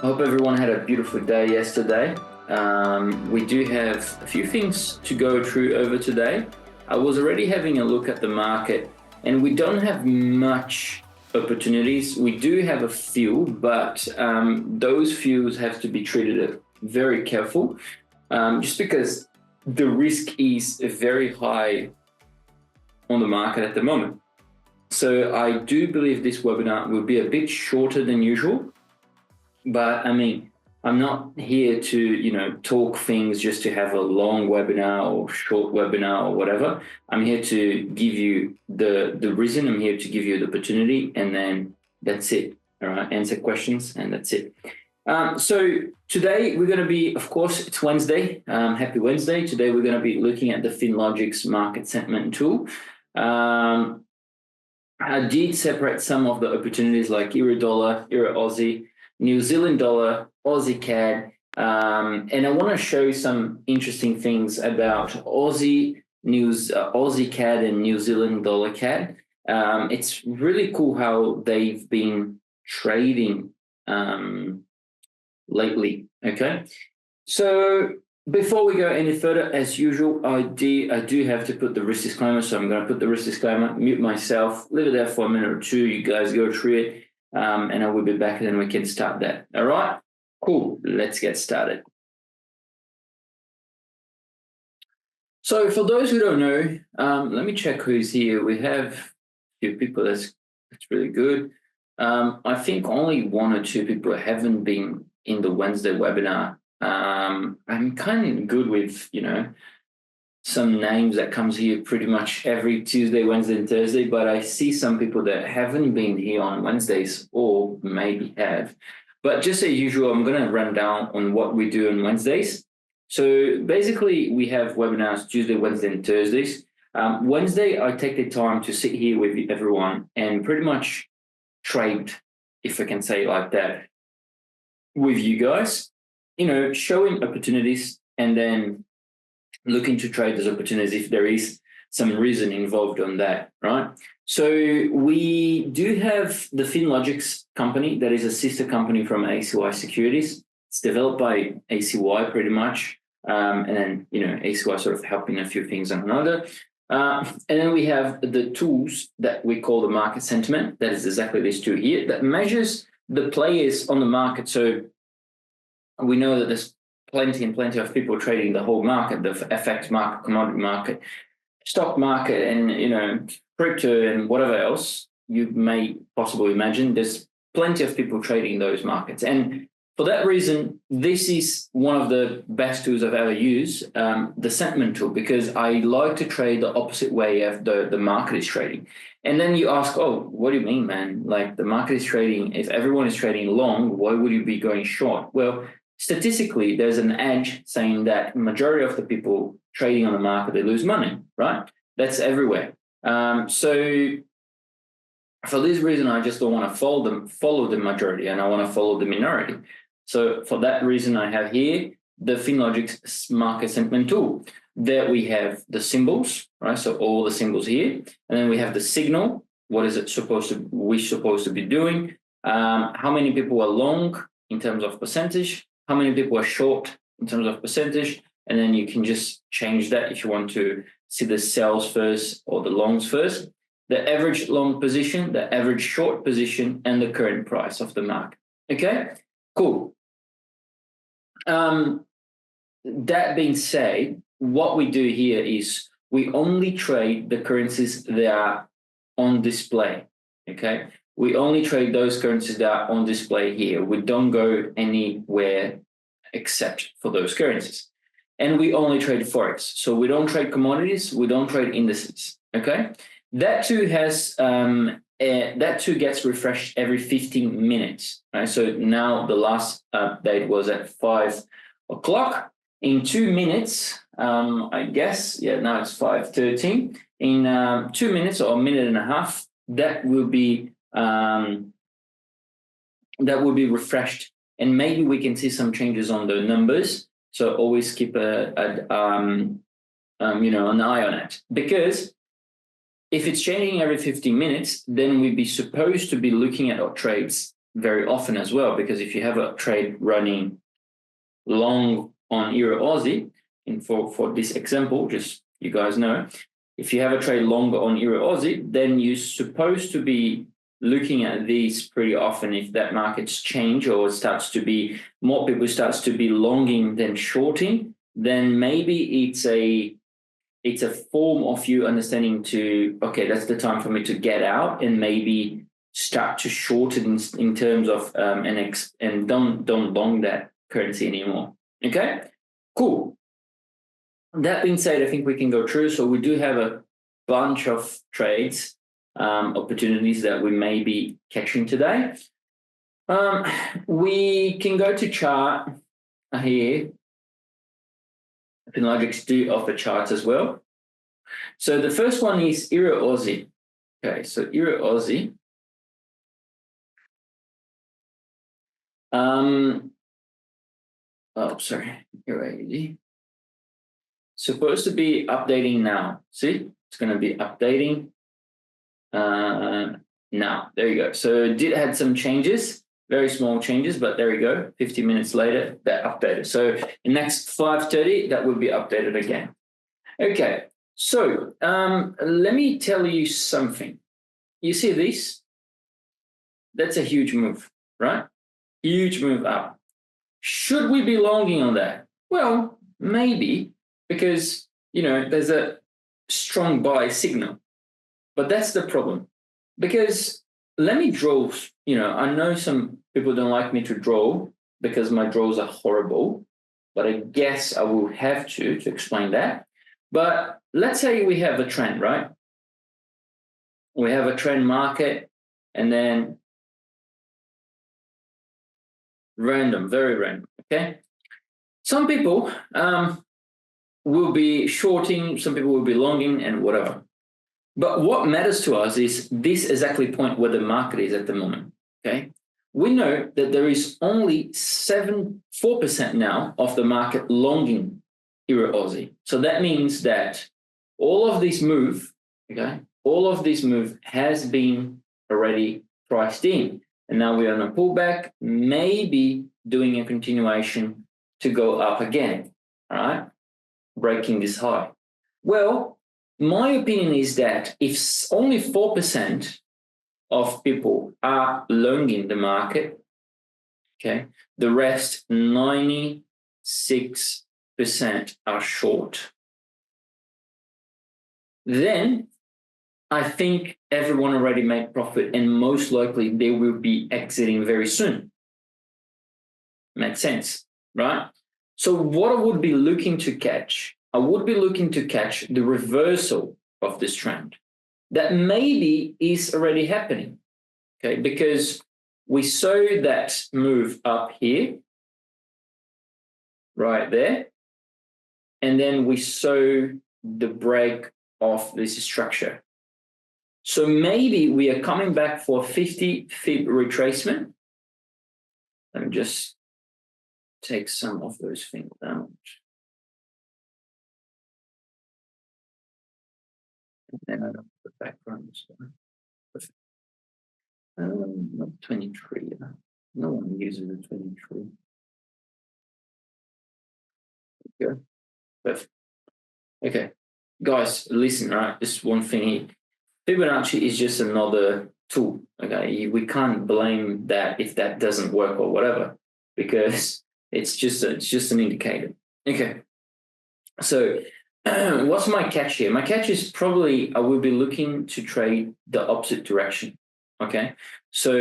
I hope everyone had a beautiful day yesterday. We do have a few things to go through over today. I was already having a look at the market, and we don't have much opportunities. We do have a few, but those few have to be treated very careful, just because the risk is very high on the market at the moment. So I do believe this webinar will be a bit shorter than usual. But I mean, I'm not here to, talk things just to have a long webinar or short webinar or whatever. I'm here to give you the reason. I'm here to give you the opportunity, and then that's it. All right, answer questions, and that's it. So today we're going to be, of course, it's Wednesday. Happy Wednesday. Today we're going to be looking at the FinLogix market sentiment tool. I did separate some of the opportunities like Euro dollar, Euro Aussie, New Zealand dollar, Aussie CAD, and I want to show you some interesting things about Aussie CAD and New Zealand dollar CAD. It's really cool how they've been trading lately. Okay, so before we go any further, as usual, I do have to put the risk disclaimer. So I'm going to put the risk disclaimer, mute myself, leave it there for a minute or two. You guys go through it. And I will be back and then we can start that. All right, cool. Let's get started. So for those who don't know, let me check who's here. We have a few people. That's really good. I think only one or two people haven't been in the Wednesday webinar. I'm kind of good with, some names that comes here pretty much every Tuesday, Wednesday, and Thursday, but I see some people that haven't been here on Wednesdays or maybe have. But just as usual, I'm going to run down on what we do on Wednesdays. So basically, we have webinars Tuesday, Wednesday, and Thursdays. Wednesday, I take the time to sit here with everyone and pretty much trade, if I can say it like that, with you guys, showing opportunities and then looking to trade those opportunities if there is some reason involved on that, right? So we do have the FinLogix company that is a sister company from ACY Securities. It's developed by ACY pretty much, and then ACY sort of helping a few things on another. And then we have the tools that we call the market sentiment. That is exactly this tool here that measures the players on the market. So we know that there's plenty of people trading the whole market, the FX market, commodity market, stock market, and crypto and whatever else you may possibly imagine. There's plenty of people trading those markets, and for that reason, this is one of the best tools I've ever used, the sentiment tool, because I like to trade the opposite way of the market is trading. And then you ask, oh, what do you mean, man? Like the market is trading. If everyone is trading long, why would you be going short? Well, statistically, there's an edge saying that majority of the people trading on the market, they lose money, right? That's everywhere. So for this reason, I just don't want to follow the majority, and I want to follow the minority. So for that reason, I have here the FinLogix market sentiment tool. There we have the symbols, right? So all the symbols here, and then we have the signal. What is it supposed to be doing? How many people are long in terms of percentage? How many people are short in terms of percentage? And then you can just change that if you want to see the sells first or the longs first. The average long position, the average short position, and the current price of the market. Okay, cool. That being said, what we do here is we only trade the currencies that are on display. Okay. We only trade those currencies that are on display here. We don't go anywhere except for those currencies. And we only trade Forex. So we don't trade commodities. We don't trade indices. Okay. That too gets refreshed every 15 minutes. Right. So now the last update was at 5 o'clock. In 2 minutes, I guess. Yeah. Now it's 5:13. In 2 minutes or a minute and a half, that will be refreshed, and maybe we can see some changes on the numbers. So always keep an eye on it, because if it's changing every 15 minutes, then we'd be supposed to be looking at our trades very often as well, because if you have a trade running long on EURUSD, and for this example, just you guys know, if you have a trade longer on EURUSD, then you're supposed to be looking at these pretty often. If that market's change or starts to be more people starts to be longing than shorting, then maybe it's a form of you understanding to, okay, that's the time for me to get out and maybe start to shorten in terms of and don't long that currency anymore. Okay, cool. That being said, I think we can go through. So we do have a bunch of trades, opportunities that we may be catching today. We can go to chart here. Finlogics do offer charts as well. So the first one is EURUSD. Okay, so EURUSD. EURUSD. Supposed to be updating now. See, it's going to be updating now. There you go. So it did had some changes, very small changes, but there you go. 50 minutes later, that updated. So in next 5:30, that will be updated again. Okay. So let me tell you something. You see this? That's a huge move, right? Huge move up. Should we be longing on that? Well, maybe, because, there's a strong buy signal. But that's the problem. Because let me draw, I know some people don't like me to draw because my draws are horrible, but I guess I will have to explain that. But let's say we have a trend, right? We have a trend market, and then random, very random, okay? Some people will be shorting, some people will be longing, and whatever. But what matters to us is this exactly point where the market is at the moment, okay? We know that there is only 4% now of the market longing EURUSD. So that means that all of this move, okay, all of this move has been already priced in. And now we're on a pullback, maybe doing a continuation to go up again, all right? Breaking this high. Well, my opinion is that if only 4% of people are longing the market, okay, the rest 96% are short, then I think everyone already made profit, and most likely they will be exiting very soon. Makes sense, right? So what I would be looking to catch, I would be looking to catch the reversal of this trend that maybe is already happening, okay? Because we saw that move up here, right there, and then we saw the break of this structure. So maybe we are coming back for 50 fib retracement. Let me just take some of those things down. And then I don't put the background. Not 23. No one uses the 23. Okay. Perfect. Okay. Guys, listen, right? This one thing here. Fibonacci is just another tool. Okay. We can't blame that if that doesn't work or whatever, because it's just an indicator. Okay. So what's my catch here? My catch is probably I will be looking to trade the opposite direction. Okay. So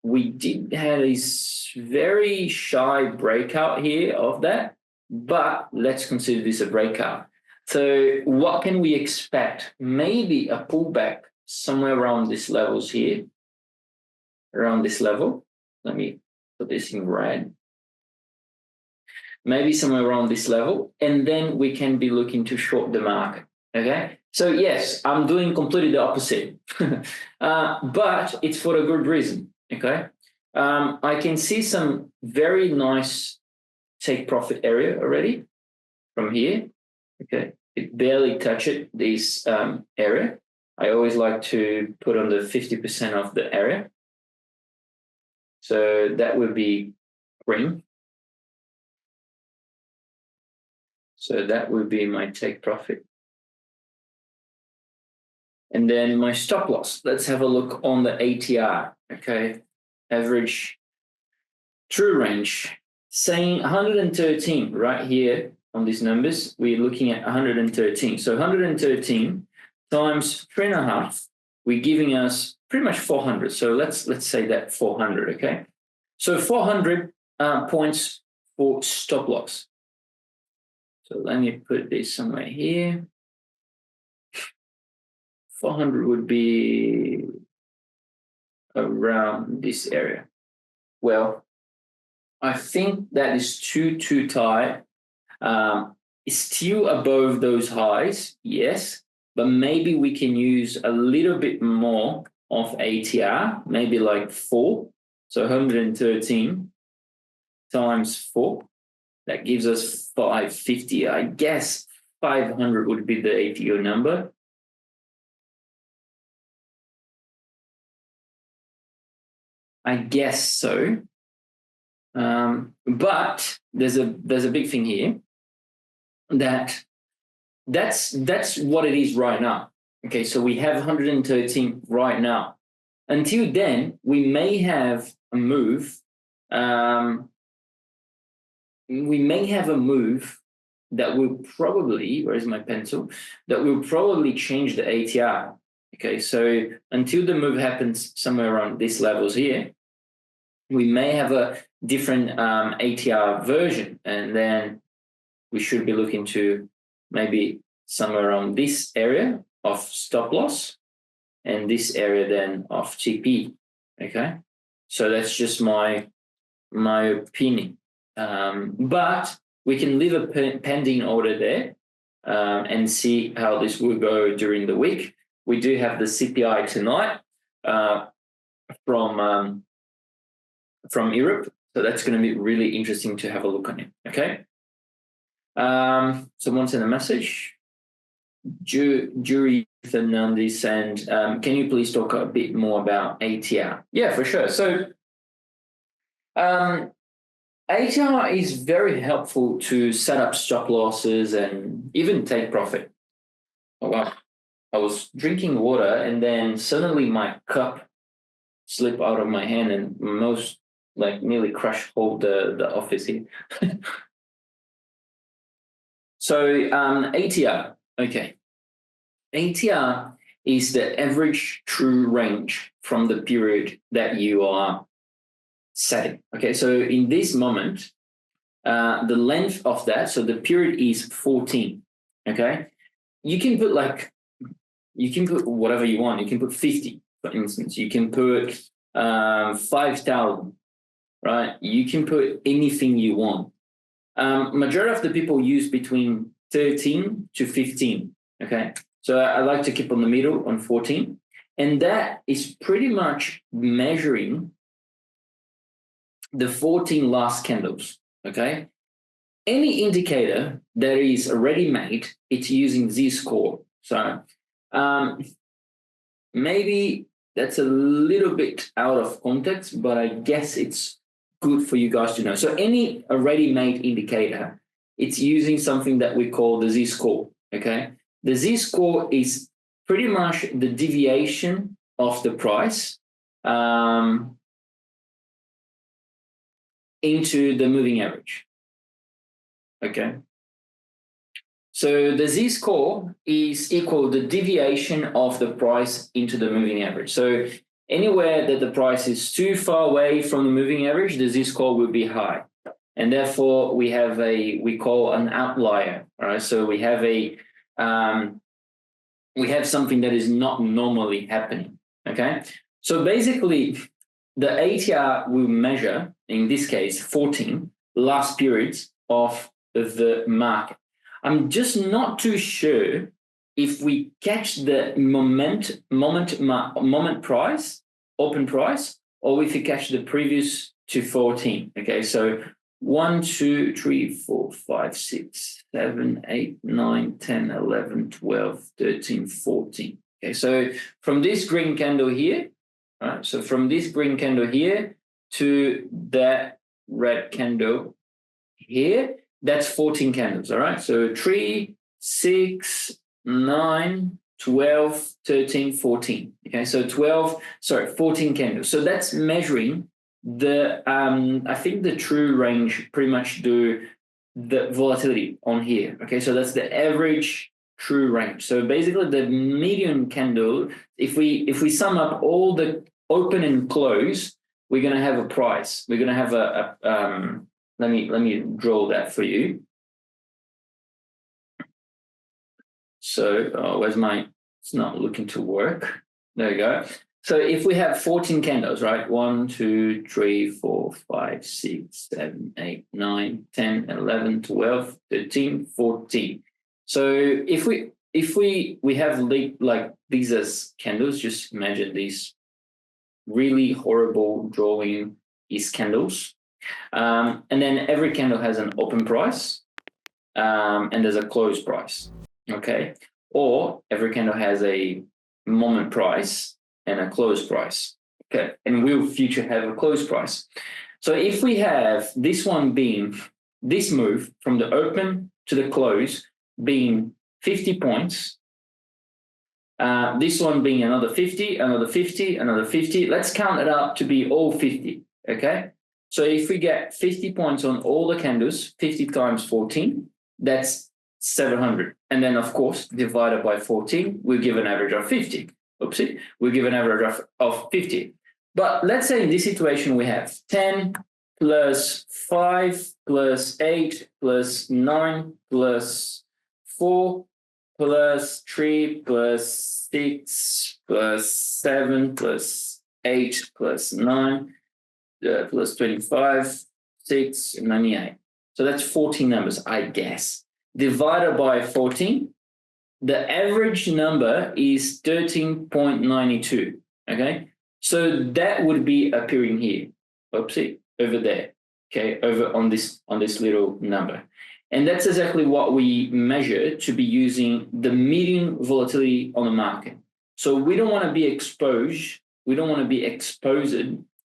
we did have this very shy breakout here of that, but let's consider this a breakout. So what can we expect? Maybe a pullback somewhere around these levels here, around this level. Let me put this in red. Maybe somewhere around this level, and then we can be looking to short the market, okay? So yes, I'm doing completely the opposite, but it's for a good reason, okay? I can see some very nice take profit area already from here, okay? It barely touched this area. I always like to put on the 50% of the area. So that would be green. So that would be my take profit. And then my stop loss. Let's have a look on the ATR. Okay, average true range, saying 113 right here on these numbers. We're looking at 113. So 113 times 3.5, we're giving us pretty much 400. So let's say that 400. Okay, so 400 points for stop loss. So let me put this somewhere here. 400 would be around this area. Well, I think that is too tight. It's still above those highs, yes, but maybe we can use a little bit more of ATR, maybe like 4. So 113 times 4, that gives us 550. I guess 500 would be the ATO number. I guess so. But there's a big thing here that's what it is right now. Okay, so we have 113 right now. Until then, we may have a move. We may have a move that will probably, where's my pencil? That will probably change the ATR. Okay, so until the move happens somewhere around these levels here, we may have a different ATR version, and then we should be looking to maybe somewhere around this area of stop loss and this area then of TP. Okay, so that's just my opinion. But we can leave a pending order there and see how this will go during the week. We do have the CPI tonight from Europe, so that's going to be really interesting to have a look on it. Okay. Someone sent a message. Jury Fernandez, and can you please talk a bit more about ATR? Yeah, for sure. So ATR is very helpful to set up stop losses and even take profit. Oh, wow. I was drinking water and then suddenly my cup slipped out of my hand and nearly crushed whole the office here. So ATR, okay. ATR is the average true range from the period that you are setting. Okay, so in this moment, the length of that, so the period is 14. Okay, you can put whatever you want. You can put 50, for instance. You can put 5,000, right? You can put anything you want. Majority of the people use between 13 to 15. Okay, so I like to keep on the middle on 14, and that is pretty much measuring the 14 last candles. Okay, any indicator that is already made, it's using Z-score. So maybe that's a little bit out of context, but I guess it's good for you guys to know. So any already made indicator, it's using something that we call the Z-score. Okay, the Z-score is pretty much the deviation of the price into the moving average. Okay, so the Z-score is equal to the deviation of the price into the moving average. So anywhere that the price is too far away from the moving average, the Z-score will be high, and therefore we call an outlier. All right, so we have something that is not normally happening. Okay, so basically the ATR will measure, in this case, 14 last periods of the market. I'm just not too sure if we catch the moment price, open price, or if we catch the previous to 14. Okay, so 1, 2, 3, 4, 5, 6, 7, 8, 9, 10, 11, 12, 13, 14. Okay, so from this green candle here, right? So from this green candle here to that red candle here, that's 14 candles, all right? So 3, 6, 9, 12, 13, 14. Okay, so 14 candles. So that's measuring the, I think the true range pretty much do the volatility on here. Okay, so that's the average true range. So basically the median candle, if we sum up all the open and close, we're going to have a price. We're going to have let me draw that for you. So where's my, it's not looking to work. There we go. So if we have 14 candles, right? 1, 2, 3, 4, 5, 6, 7, 8, 9, 10, 11, 12, 13, 14. So if we have like these as candles, just imagine these really horrible drawing is candles. And then every candle has an open price and there's a close price, okay? Or every candle has a moment price and a close price, okay? And will future have a close price. So if we have this one being, this move from the open to the close being 50 points, this one being another 50, another 50, another 50, let's count it up to be all 50, okay? So if we get 50 points on all the candles, 50 times 14, that's 700. And then, of course, divided by 14, we'll give an average of 50. Oopsie, we'll give an average of 50. But let's say in this situation, we have 10 plus 5 plus 8 plus 9 plus 4 plus 3 plus 6 plus 7 plus 8 plus 9 plus 25, 6, 98. So that's 14 numbers, I guess. Divided by 14, the average number is 13.92, okay? So that would be appearing here, oopsie, over there, okay, over on this little number. And that's exactly what we measure to be using the median volatility on the market. So we don't want to be exposed,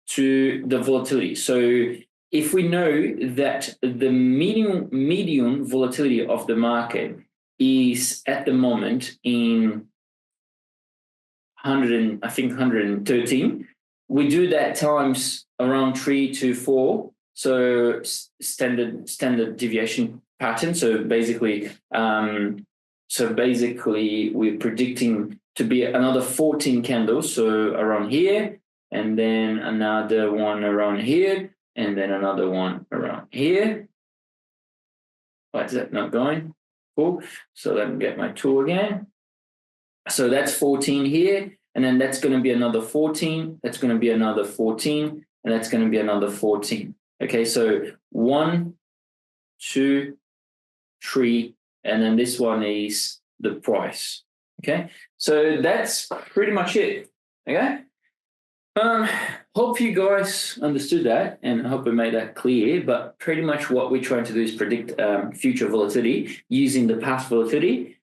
to the volatility. So if we know that the median volatility of the market is at the moment in 113, we do that times around 3 to 4. So standard deviation pattern. So basically we're predicting to be another 14 candles. So around here, and then another one around here, and then another one around here. Why is that not going? Cool. So let me get my tool again. So that's 14 here, and then that's going to be another 14. That's going to be another 14, and that's going to be another 14. Okay, so 1, 2, 3, and then this one is the price. Okay, so that's pretty much it. Okay. Hope you guys understood that, and I hope I made that clear, but pretty much what we're trying to do is predict future volatility using the past volatility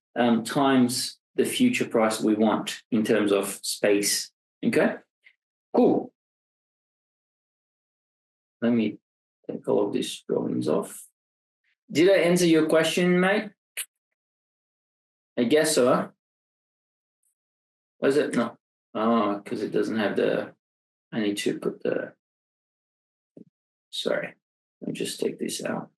times the future price we want in terms of space. Okay, cool. Let me take all of these drawings off. Did I answer your question, mate? I guess so. Was it? No. Oh, because it doesn't have the, I need to put the, sorry, let me just take this out.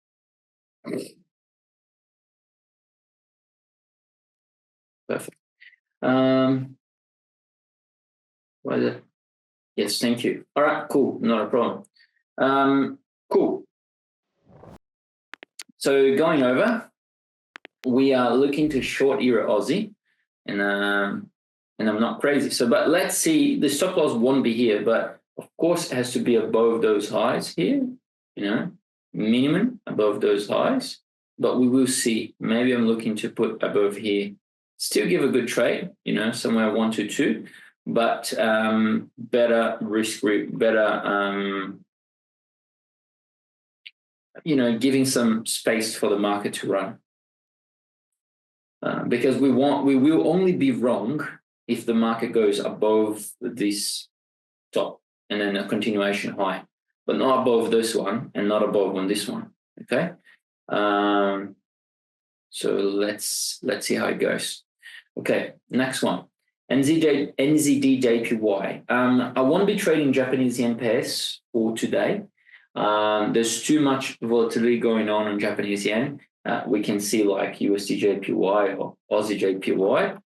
Perfect. What is it? Yes, thank you. All right, cool, not a problem. Cool. So going over, we are looking to short Euro Aussie, and I'm not crazy. So, but let's see, the stop loss won't be here, but of course it has to be above those highs here, you know, minimum above those highs, but we will see. Maybe I'm looking to put above here. Still give a good trade, you know, somewhere 1 to 2, but better risk group, better, you know, giving some space for the market to run. Because we will only be wrong if the market goes above this top and then a continuation high. but not above this one and not above on this one. Okay. So let's see how it goes. Okay, next one. NZDJPY. I won't be trading Japanese yen pairs for today. There's too much volatility going on Japanese yen. We can see like USD/JPY or Aussie/JPY.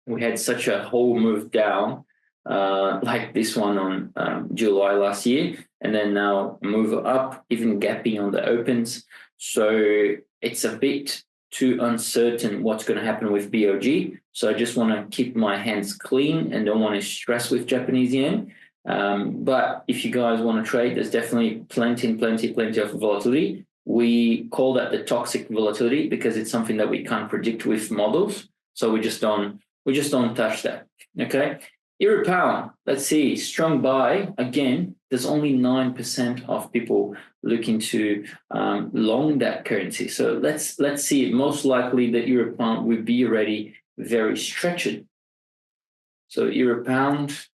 We had such a whole move down, like this one on July last year, and then now move up, even gapping on the opens. So it's a bit too uncertain what's going to happen with BOG. So I just want to keep my hands clean and don't want to stress with Japanese yen. But if you guys want to trade, there's definitely plenty of volatility. We call that the toxic volatility because it's something that we can't predict with models. So we just don't touch that. Okay. Euro pound, let's see, strong buy. Again, there's only 9% of people looking to long that currency. So let's see. Most likely the euro pound will be already very stretched. So euro pound.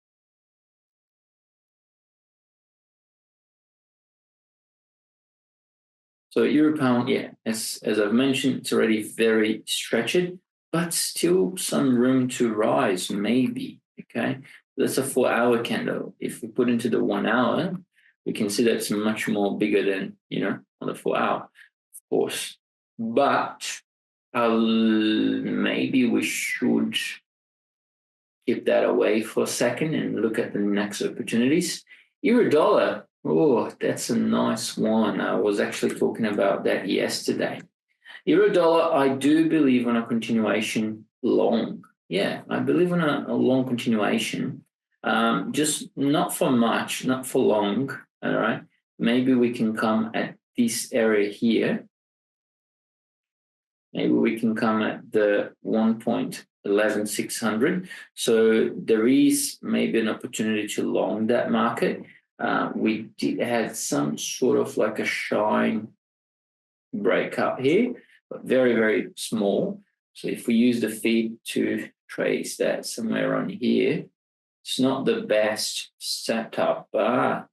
So euro pound, yeah, as I've mentioned, it's already very stretched, but still some room to rise, maybe. Okay, that's a 4-hour candle. If we put into the 1 hour, we can see that's much more bigger than, on the 4 hour, of course. But maybe we should keep that away for a second and look at the next opportunities. Euro dollar, oh, that's a nice one. I was actually talking about that yesterday. Euro dollar, I do believe on a continuation long. Yeah, I believe in a long continuation, just not for much, not for long, all right? Maybe we can come at this area here. Maybe we can come at the 1.11600. So there is maybe an opportunity to long that market. We did have some sort of like a shine breakup here, but very, very small. So if we use the feed to trace that somewhere on here, it's not the best setup, but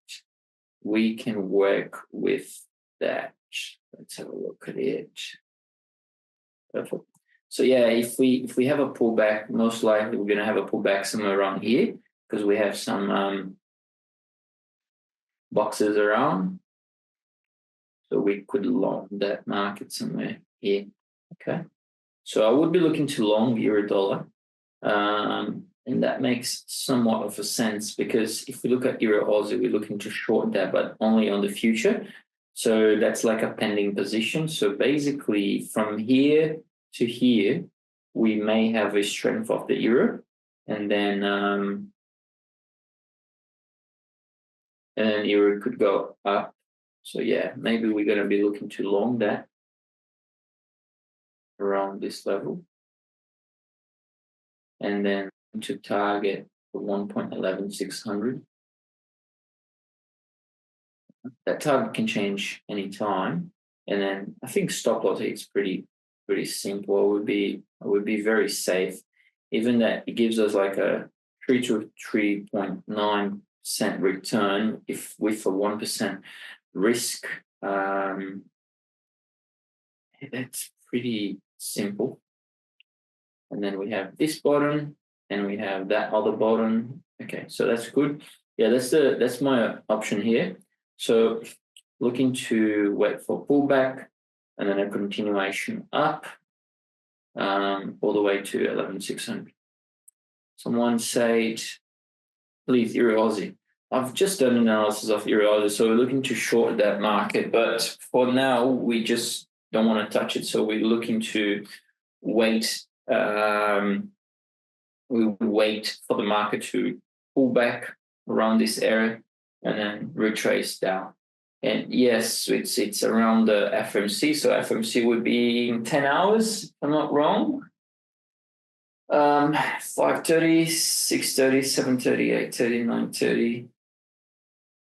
we can work with that. Let's have a look at it. Perfect. So yeah, if we have a pullback, most likely we're going to have a pullback somewhere around here because we have some boxes around. So we could long that market somewhere here. Okay. So I would be looking to long euro dollar. And that makes somewhat of a sense because if we look at euro Aussie, we're looking to short that, but only on the future. So that's like a pending position. So basically from here to here, we may have a strength of the euro, and then euro could go up. So yeah, maybe we're going to be looking to long that around this level, and then to target the 1.11600. That target can change anytime, and then I think stop loss is pretty simple. I would be very safe, even that it gives us like a 3 to 3.9% return if with a 1% risk. It's pretty simple. And then we have this bottom and we have that other bottom. Okay, so that's good. Yeah, that's my option here. So looking to wait for pullback and then a continuation up all the way to 11,600. Someone said, please, Euro Aussie. I've just done analysis of Euro Aussie, so we're looking to short that market, but for now we just don't want to touch it. So we're looking to wait. We wait for the market to pull back around this area and then retrace down. And yes, it's around the FOMC. So FOMC would be in 10 hours, if I'm not wrong. 5:30, 6:30, 7:30, 8:30, 9:30,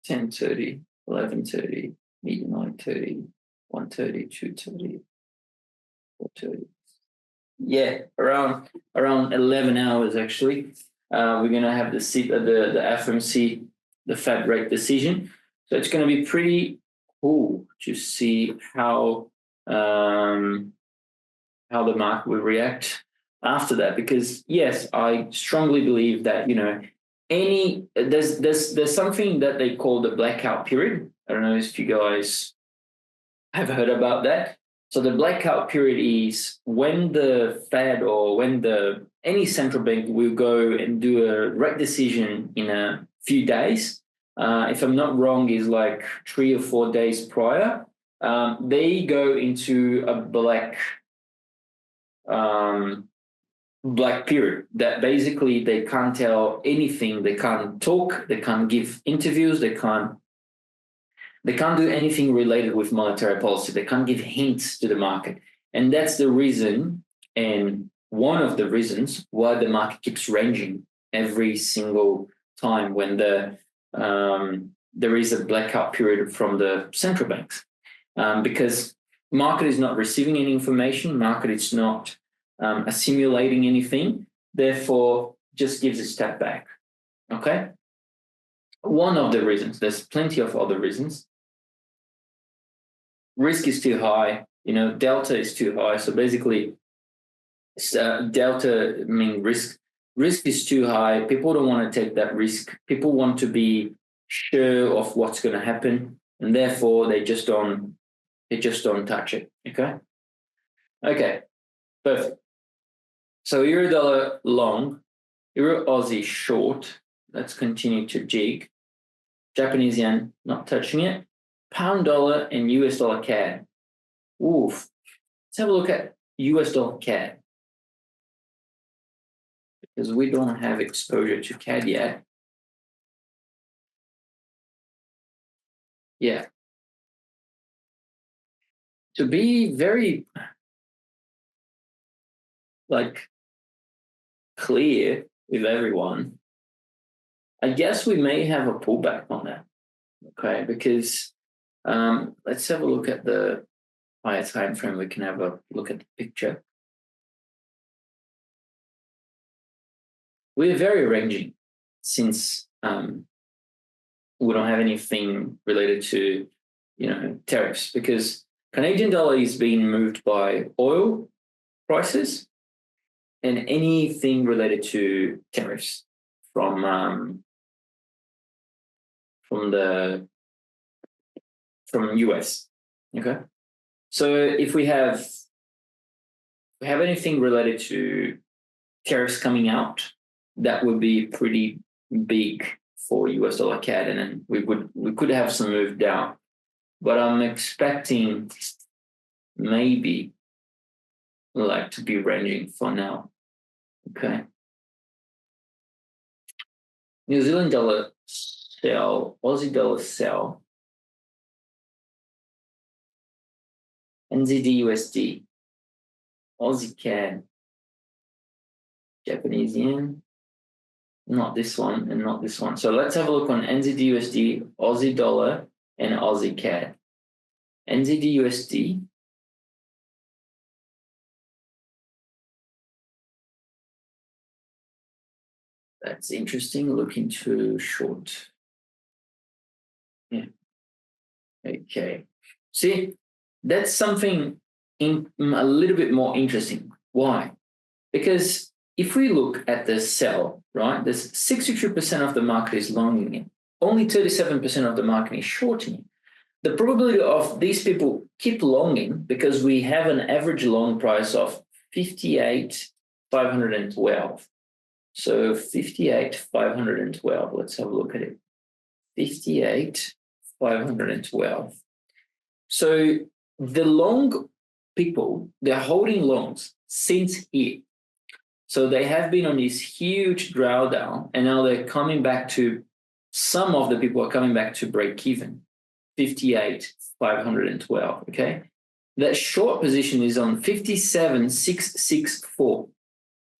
10:30, 11:30, midnight 30, 1:30, 2:30, 4:30. Yeah, around 11 hours actually. We're gonna have the FOMC, the Fed rate decision. So it's going to be pretty cool to see how the market will react after that. Because yes, I strongly believe that there's something that they call the blackout period. I don't know if you guys have heard about that. So the blackout period is when the Fed or when any central bank will go and do a rate decision in a few days. If I'm not wrong, is like 3 or 4 days prior. They go into a black period that basically they can't tell anything. They can't talk. They can't give interviews. They can't do anything related with monetary policy. They can't give hints to the market. And that's the reason, and one of the reasons why the market keeps ranging every single time when there is a blackout period from the central banks. Because market is not receiving any information, market is not assimilating anything, therefore just gives a step back, okay? One of the reasons, there's plenty of other reasons. Risk is too high, delta is too high. So basically, delta means risk is too high. People don't want to take that risk. People want to be sure of what's going to happen, and therefore they just don't touch it. Okay, perfect. So euro dollar long, euro Aussie short. Let's continue to jig. Japanese yen, not touching it. Pound dollar and US dollar CAD. Oof. Let's have a look at US dollar CAD, because we don't have exposure to CAD yet. Yeah. To be very clear with everyone, I guess we may have a pullback on that. Okay, because let's have a look at the higher time frame. We can have a look at the picture. We're very ranging since we don't have anything related to tariffs, because Canadian dollar is being moved by oil prices and anything related to tariffs from US. Okay, so if we have anything related to tariffs coming out, that would be pretty big for US dollar CAD, and then we could have some move down. But I'm expecting maybe to be ranging for now. Okay. New Zealand dollar sell, Aussie dollar sell, NZDUSD, Aussie CAD, Japanese yen, not this one and not this one. So let's have a look on NZDUSD, Aussie dollar, and Aussie CAD. NZDUSD. That's interesting. Looking to short. Yeah. Okay. See, that's something a little bit more interesting. Why? Because if we look at the sell, right, there's 62% of the market is longing it. Only 37% of the market is shorting it. The probability of these people keep longing, because we have an average long price of 58,512. So 58,512. Let's have a look at it. 58,512. So the long people, they're holding longs since here. So they have been on this huge drawdown, and now they're coming back to, some of the people are coming back to break even. 58,512. Okay. That short position is on 57,664.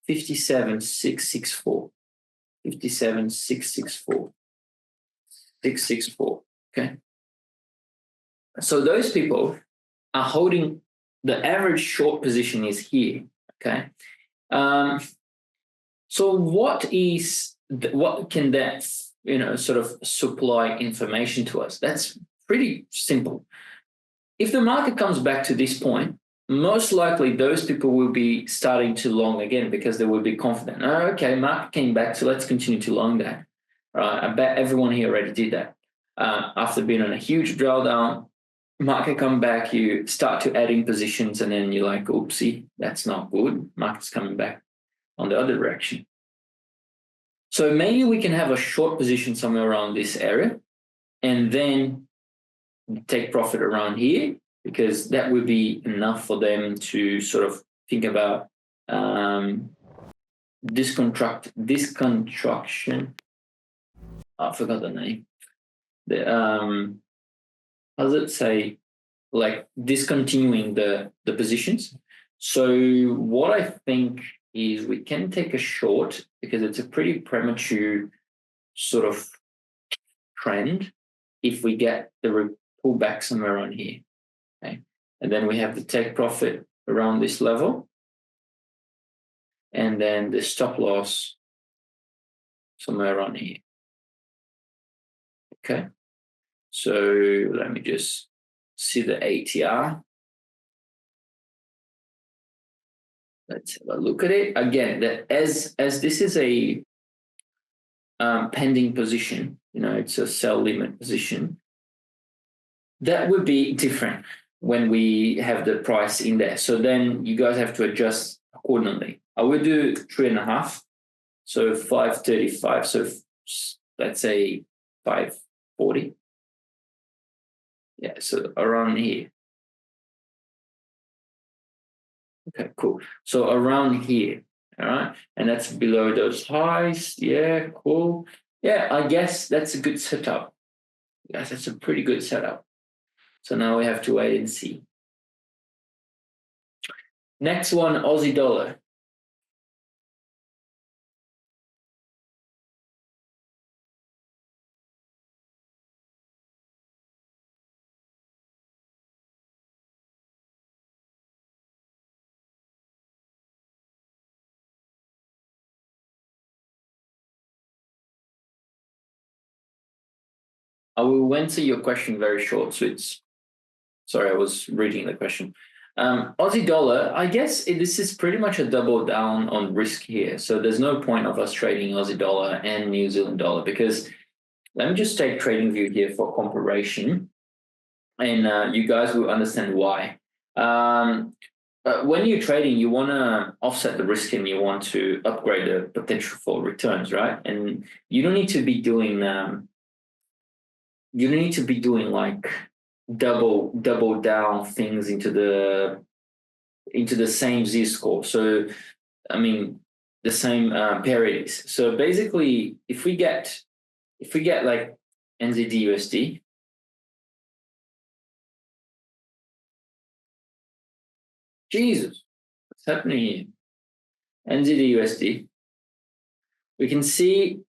57,664. 57,664. 664. Okay. So those people are holding, the average short position is here. Okay. So what can that sort of supply information to us. That's pretty simple. If the market comes back to this point, most likely those people will be starting to long again because they will be confident. Oh, okay, market came back, so let's continue to long that. Right? I bet everyone here already did that. After being on a huge drawdown, market come back, you start to adding positions, and then you're like, oopsie, that's not good. Market's coming back on the other direction. So maybe we can have a short position somewhere around this area and then take profit around here, because that would be enough for them to sort of think about disconstruction. I forgot the name. How does it say? Like discontinuing the positions. So what I think is we can take a short, because it's a pretty premature sort of trend if we get the pullback somewhere on here. Okay. And then we have the take profit around this level. And then the stop loss somewhere around here. Okay. So let me just see the ATR. Let's have a look at it again. As this is a pending position, it's a sell limit position. That would be different when we have the price in there. So then you guys have to adjust accordingly. I will do 3.5, so 535. So let's say 540. Yeah, so around here. Okay, cool. So around here, all right? And that's below those highs. Yeah, cool. Yeah, I guess that's a good setup. Yes, that's a pretty good setup. So now we have to wait and see. Next one, Aussie dollar. I will answer your question very short, so sorry, I was reading the question. Aussie dollar, I guess this is pretty much a double down on risk here. So there's no point of us trading Aussie dollar and New Zealand dollar, because let me just take trading view here for comparison, and you guys will understand why. When you're trading, you want to offset the risk and you want to upgrade the potential for returns, right? And you don't need to be doing like double down things into the same z-score. So I mean the same parities. So basically, if we get like NZDUSD, Jesus, what's happening here? NZDUSD, we can see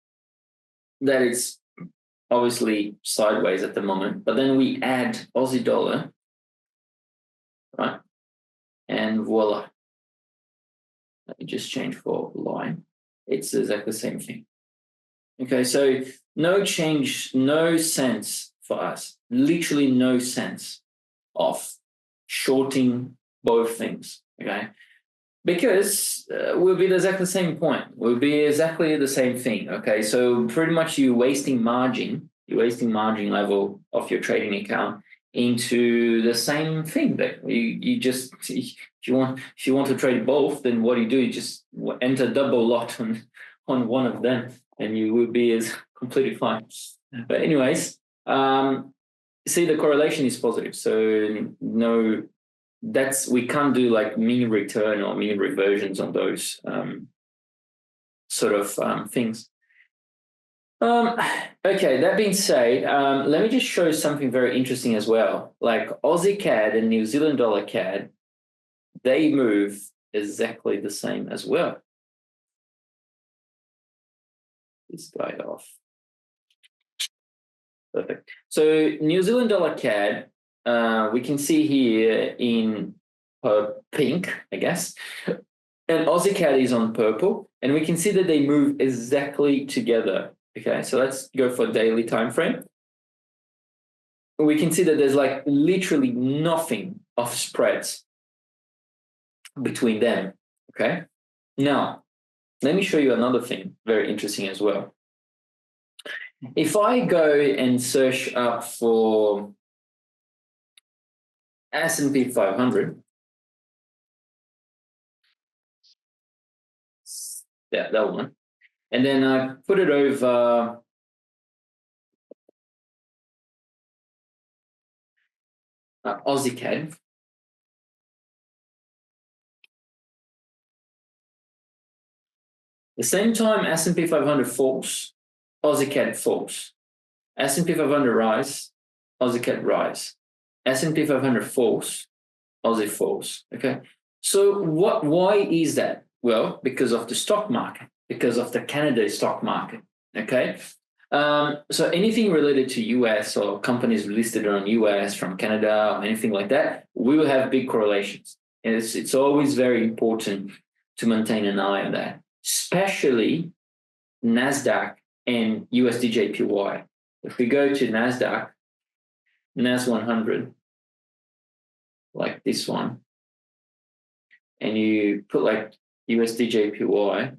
that it's obviously sideways at the moment, but then we add Aussie dollar, right? And voila. Let me just change for line. It's exactly the same thing. Okay, so no change, no sense for us, literally no sense of shorting both things, okay? Because we'll be at exactly the same point. We'll be exactly the same thing, okay? So pretty much you're wasting margin level of your trading account into the same thing. That you just, if you want to trade both, then what do? You just enter double lot on one of them, and you will be as completely fine. But anyways, see, the correlation is positive. So no, we can't do like mean return or mean reversions on those sort of things. Okay, that being said, let me just show something very interesting as well. Like Aussie CAD and New Zealand dollar CAD, they move exactly the same as well. This guy off. Perfect. So New Zealand dollar CAD, we can see here in pink, I guess, and Aussie CAD is on purple, and we can see that they move exactly together Okay, so let's go for daily time frame. We can see that there's like literally nothing of spreads between them. Okay, now let me show you another thing very interesting as well. If I go and search up for S&P 500, yeah, that one, and then I put it over AUDCAD. The same time S&P 500 falls, AUDCAD falls. S&P 500 rise, AUDCAD rise. S&P 500 falls, Aussie falls. Okay. So why is that? Well, because of the stock market, because of the Canada stock market. Okay. So anything related to US or companies listed on US from Canada or anything like that, we will have big correlations. And it's always very important to maintain an eye on that, especially NASDAQ and USDJPY. If we go to NASDAQ, NAS 100, like this one, and you put like USDJPY,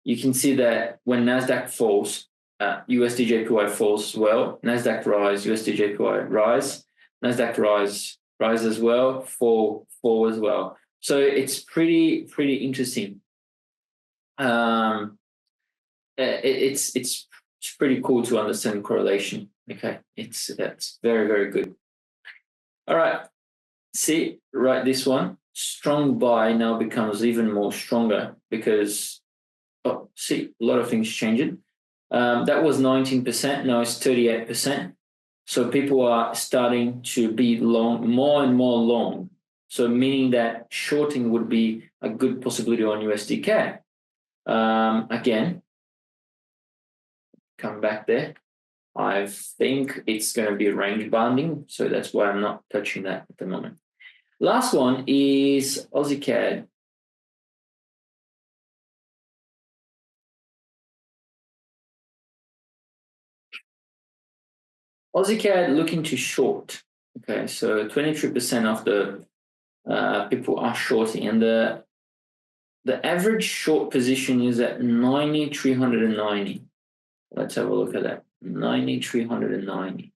you can see that when NASDAQ falls, USDJPY falls as well. NASDAQ rise, USDJPY rise. NASDAQ rise as well, fall as well. So it's pretty interesting. It's pretty cool to understand correlation. Okay, that's very good. All right, see, right, this one, strong buy now becomes even more stronger because, oh, see, a lot of things changing. That was 19%, now it's 38%. So people are starting to be long, more and more long. So meaning that shorting would be a good possibility on USD-CAD. Again, come back there. I think it's going to be range bounding, so that's why I'm not touching that at the moment. Last one is AUDCAD. AUDCAD looking to short. Okay, so 23% of the people are shorting, and the average short position is at 90,390. Let's have a look at that. 90,390.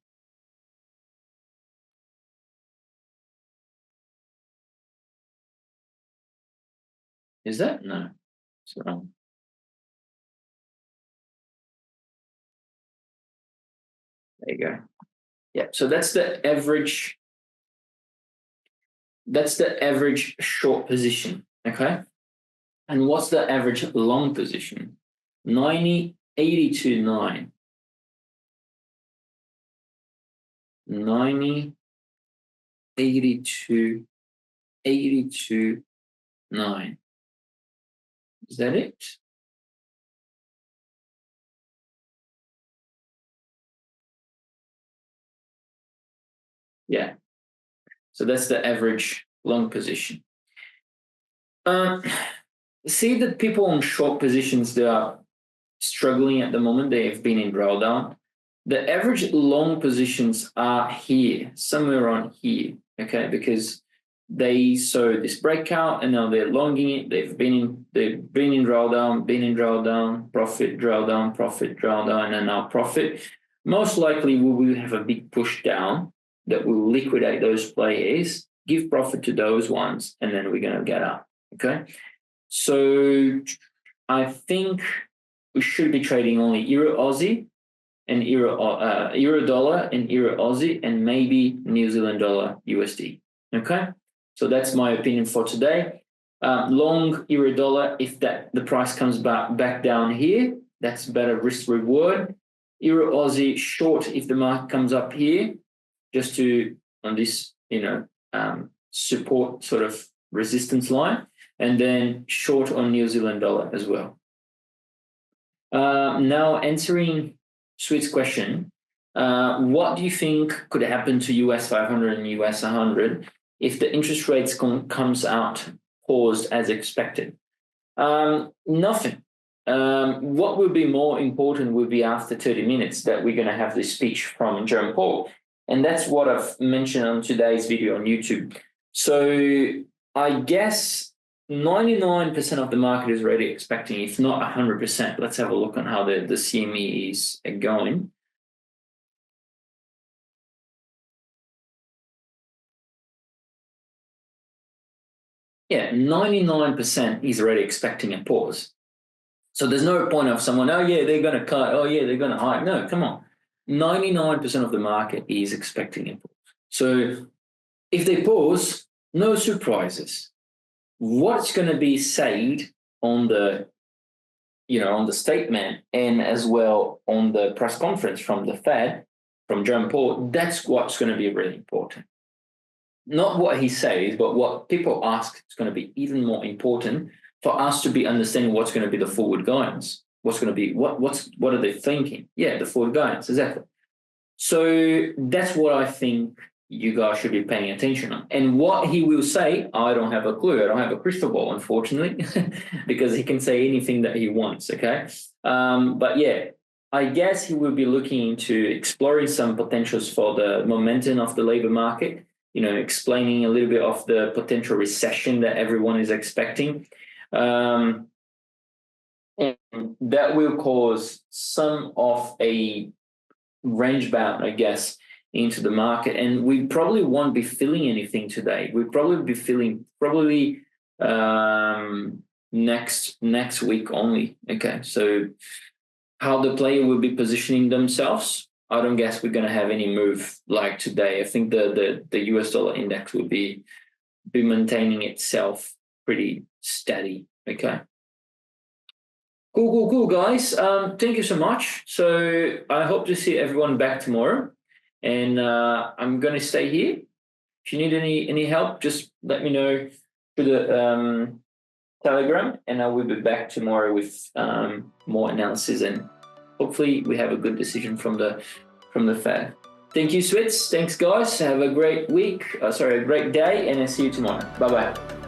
Is that? No, it's wrong. There you go. Yeah, so that's the average. That's the average short position, okay? And what's the average long position? 90, 82.9. 90, 82, 82.9. Is that it? Yeah. So that's the average long position. See that people on short positions, they are struggling at the moment. They have been in drawdown. The average long positions are here, somewhere on here, okay? Because they saw this breakout and now they're longing it. They've been in drawdown, profit, drawdown, and now profit. Most likely we will have a big push down that will liquidate those players, give profit to those ones, and then we're going to get up, okay? So I think we should be trading only Euro Aussie and Euro dollar and Euro Aussie and maybe New Zealand dollar USD, okay? So that's my opinion for today. Long Euro dollar, if the price comes back down here, that's better risk reward. Euro Aussie short if the market comes up here, just to on this support sort of resistance line, and then short on New Zealand dollar as well. Now answering Sweet's question, what do you think could happen to US 500 and US 100 if the interest rates comes out paused as expected? Nothing. What will be more important will be after 30 minutes that we're going to have this speech from Jerome Powell. And that's what I've mentioned on today's video on YouTube. So I guess 99% of the market is already expecting, if not 100%. Let's have a look on how the CME is going. Yeah, 99% is already expecting a pause. So there's no point of someone, oh yeah, they're going to cut, oh yeah, they're going to hike. No, come on. 99% of the market is expecting a pause. So if they pause, no surprises. What's going to be said on the, on the statement and as well on the press conference from the Fed, from Jerome Powell, that's what's going to be really important. Not what he says, but what people ask is going to be even more important for us to be understanding what's going to be the forward guidance. What's going to be, what are they thinking? Yeah, the forward guidance, exactly. So that's what I think you guys should be paying attention on. And what he will say, I don't have a clue. I don't have a crystal ball, unfortunately, because he can say anything that he wants, okay? But yeah, I guess he will be looking into exploring some potentials for the momentum of the labor market, explaining a little bit of the potential recession that everyone is expecting. And that will cause some of a range bound, I guess, into the market. And we probably won't be feeling anything today. We'll probably be feeling next week only. Okay, so how the player will be positioning themselves, I don't guess we're going to have any move like today. I think the US dollar index will be maintaining itself pretty steady. Okay. Cool, guys. Thank you so much. So I hope to see everyone back tomorrow. And I'm going to stay here. If you need any help, just let me know through the Telegram, and I will be back tomorrow with more analysis, and hopefully we have a good decision from the Fed. Thank you, Switz. Thanks, guys. Have a great week. A great day, and I'll see you tomorrow. Bye-bye.